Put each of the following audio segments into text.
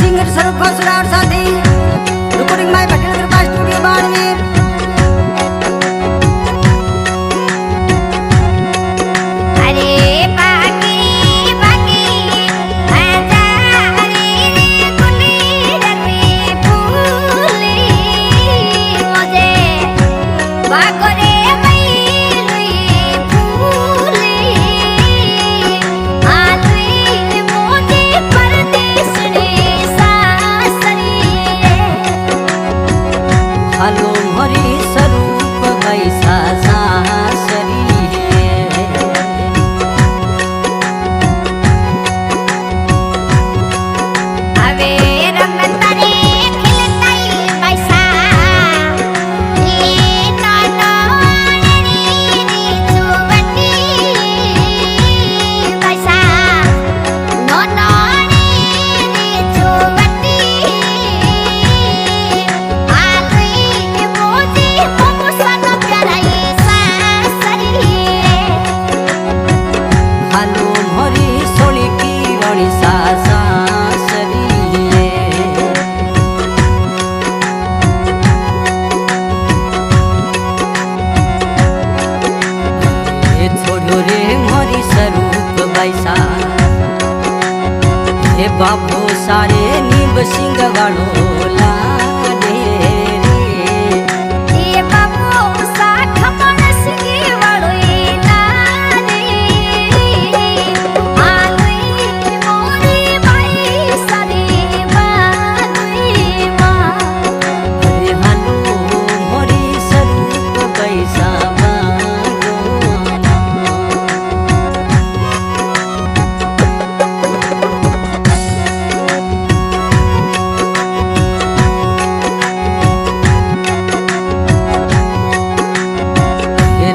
Singer स्वरूप खोसला और साथी रिकॉर्डिंग माय पटेल कृपा स्टूडियो बाड़मेर। हालो मोरी स्वरूप बैसा सासरी अवे रमता रे खिलताई बैसा ले ननोरी रे चुवटी बैसा ननोरी रे चुवटी हालो मोरी सोली की रणी सासरी छोड़ो रे मोरी स्वरूप बैसा हे बाबू सारे नीब सिंह वालो लाडे ये बाबू साठ मन सिंगी वालो लाडे आलुई मोरी बाई सारी बाई माँ अरे हालो मोरी स्वरूप बैसा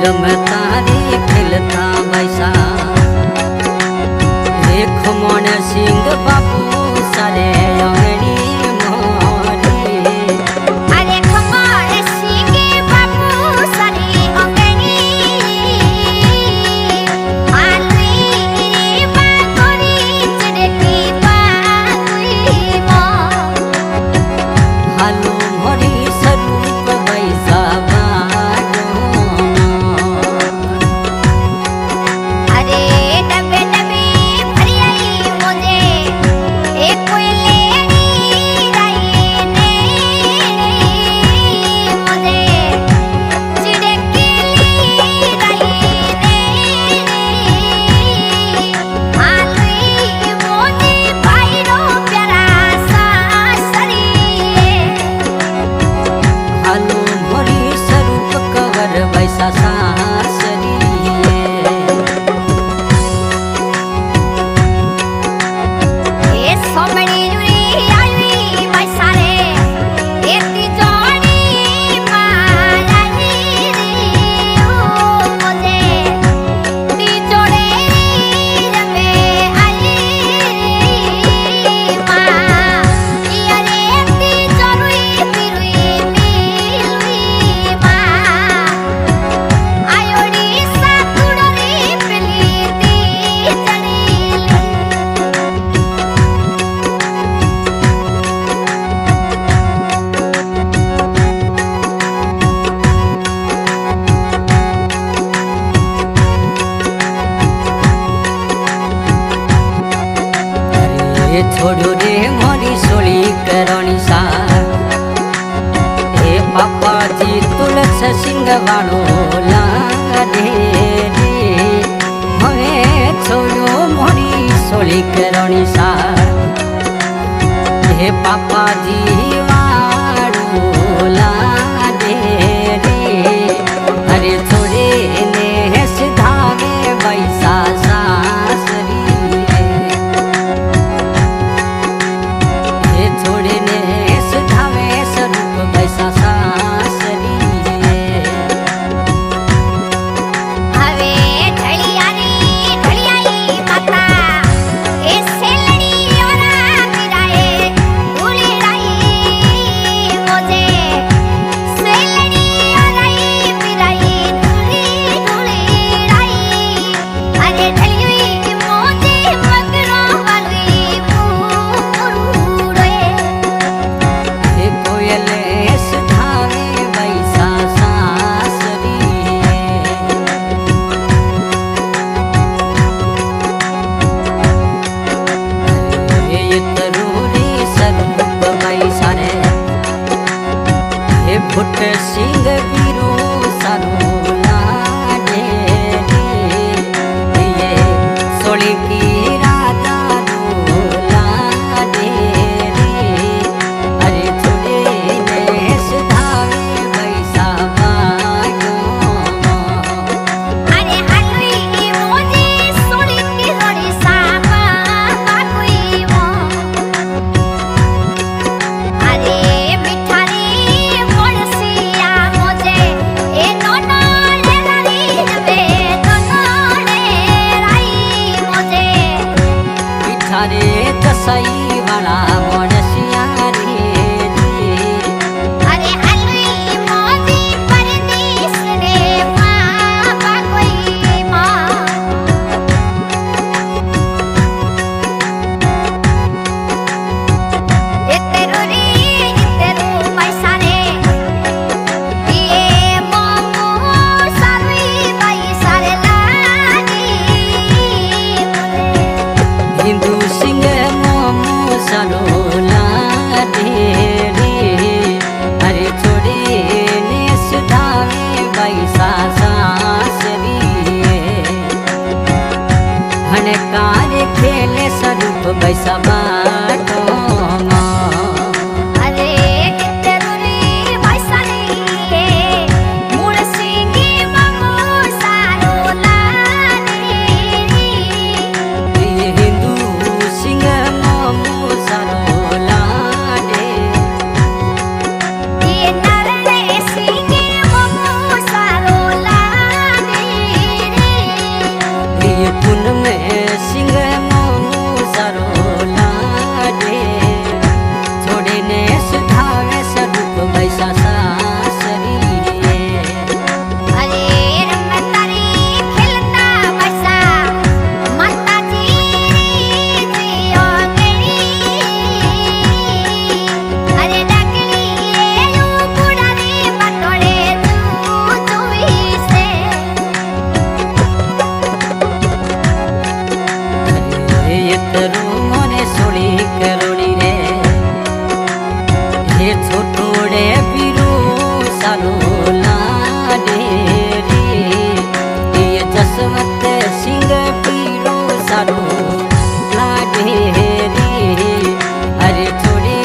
रमता रे खिलता बैसा देख मन सिंह बाबू सारे अंगड़ी मोरी अरे खमर सिंगी बाबू सारी अंगनी आलुई बागोरी चिड़की बाई माँ हालो मोरी स्वरूप बैसा अरे डबे डबे भरियाई मुझे एक कोई लेनी रायने मुझे चिड़की रायने आलुई मुझे भाईरो प्यारा सासरी हालो मोरी स्वरूप कवर बैसा सासरी ये सोमनी जुरी आई बैसारे एती जोड़ी मालाई रे ओ मुझे ती जोड़े रमे आई माँ यारे ती जोरुई पिरुई मिलुई माँ आयोड़ी सातुड़री पिलीती चढ़ीली अरे छोड़ो रे मोरी सोली करणी सा हे पापा जी तुलस सिंह वालो लाडे हवे छोड़ो मोरी सोली करणी सा हे पापा जी वालो लाडे अरे छोड़े ने सिधावे बैसा सासरी छोड़े ने सुधावे स्वरूप बैसा सासरी हवे ढलियाई माता ऐसे लड़ी और मिराए उड़ी राई भुट सिंह बीरो सारो लाडे रे ये सोली की राधा रो लाडे रे अरे छोड़े ने सुधावे पैसा बागो अरे हलुई मोजी सोली की रोड़ी साबा बाकुई मो अरे मिठारी मोड़सिया मोजे ए नोनो ले रारी जबे नोनो ले राई मोजे पिठारे दसई वाला मोनसिया रे अरे हलुई मोजी परदेस रे मां बाकुई मां इतेरू पैसा रे ये मोमो सारुई पैसा रे लागी हिंदू सिंह मोमो सरो लाडे रे अरे छोड़े ने सुधावे पैसा सासरी हनकार खेले स्वरूप पैसा बाटो अरे इतेरू पैसा रे मुड़सिंगी मोमो सारो लागी हिंदू सिंह मोमो सरो लाडे ये नरले सिंगी मोमो सारो लागी ये पुन में सिंह मोमो सरो लाडे छोड़े ने सुधावे स्वरूप पैसा सासरी अरे रमतारी खिलता पैसा माता जी जियो गई अरे डगली यू बुढ़ारी बटोले तू से ये तरू मोने सोली करोड़ी रे ये छोटोड़े बीरो सारो लाडे रे ये जसवंत सिंह बीरो सारो लाडे रे अरे छोड़े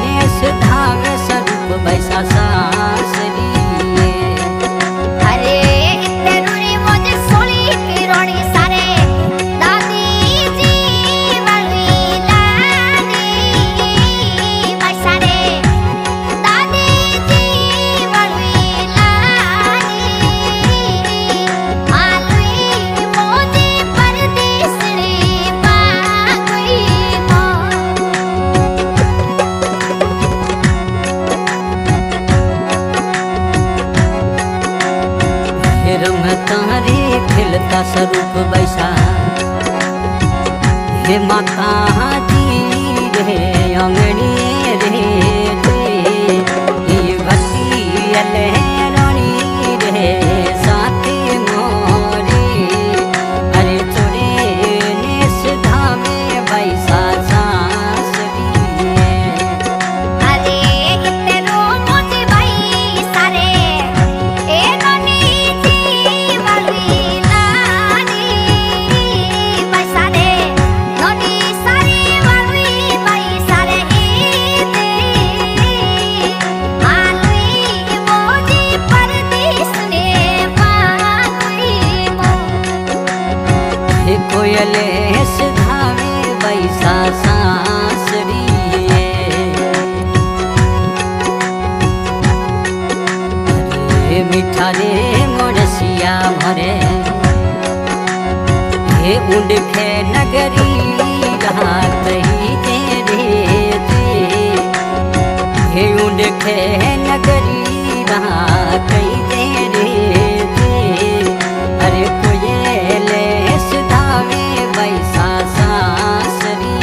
ने सुधावे स्वरूप पैसा सासरी अरे इतेरू मुझे सोली की रोड़ी सारे दादी जी वाली लागी पैसा रे दादी जी वाली लागी आलुई मोजी परदेस रे बाकुई मो रमतारे खिलता स्वरूप बैसा हे माता जी रे अंगणी रे ये भक्ति अले रानी रे साथे मोरे अरे छोड़े ने सुधावे बैसा सासरी अरे इतेरू मुझे भाई सारे ए ननी जी वाली लागी पैसा रे ननी सारे वाली पैसा रे इते आलुई मोजी परदेस ने बाकुई मो हे कोयले सुधावे बैसा सासरी हे मीठा रे मोरसिया भरे हे उड़खे नगरी रात ही तेरे हे उड़खे नगरी रात ही तेरे अरे कोयले सुधावे बैसा सासरी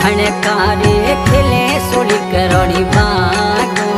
हणकारे खिले सोली करोड़ी बागो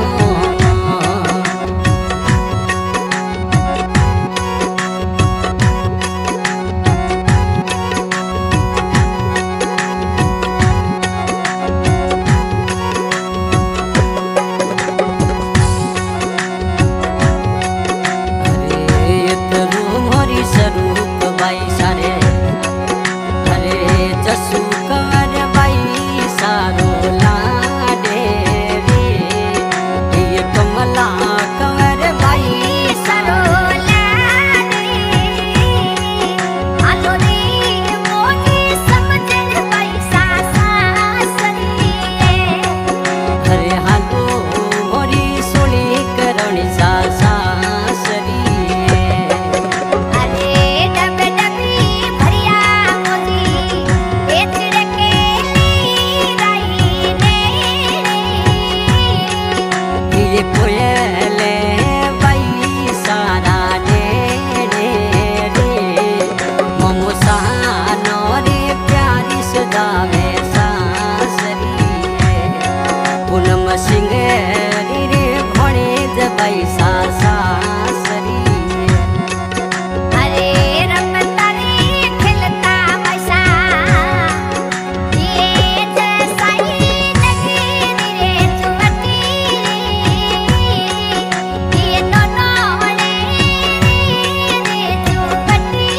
जावे सासरी पूनम सिंगरी रे भणे जबाई सासरी अरे रमता रे खिलता बसा ये जैसाई लगी रे चुमटी ये दोनों रे चुमटी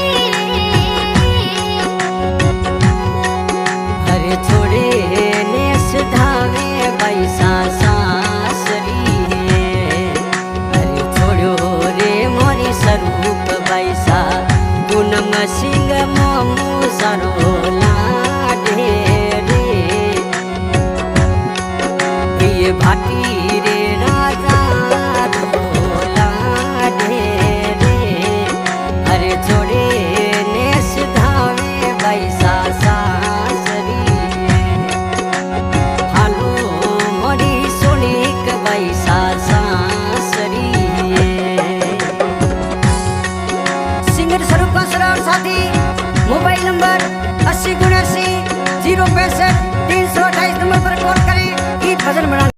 अरे छोड़े ने सुधावे बैसा सासरी अरे छोड़ो रे मोरी स्वरूप बैसा पूनम सिंह मोमू सरो लाडे रे ये भाटी रे राजा ढोला ढे रे अरे छोड़े ने सुधावे बैसा सासरी हालो मोरी सोनिक बैसा सासरी सिंगर स्वरूप कांसरा और साथी मोबाइल नंबर 80 × 80 065 328 नंबर पर कॉल करें गीत भजन बना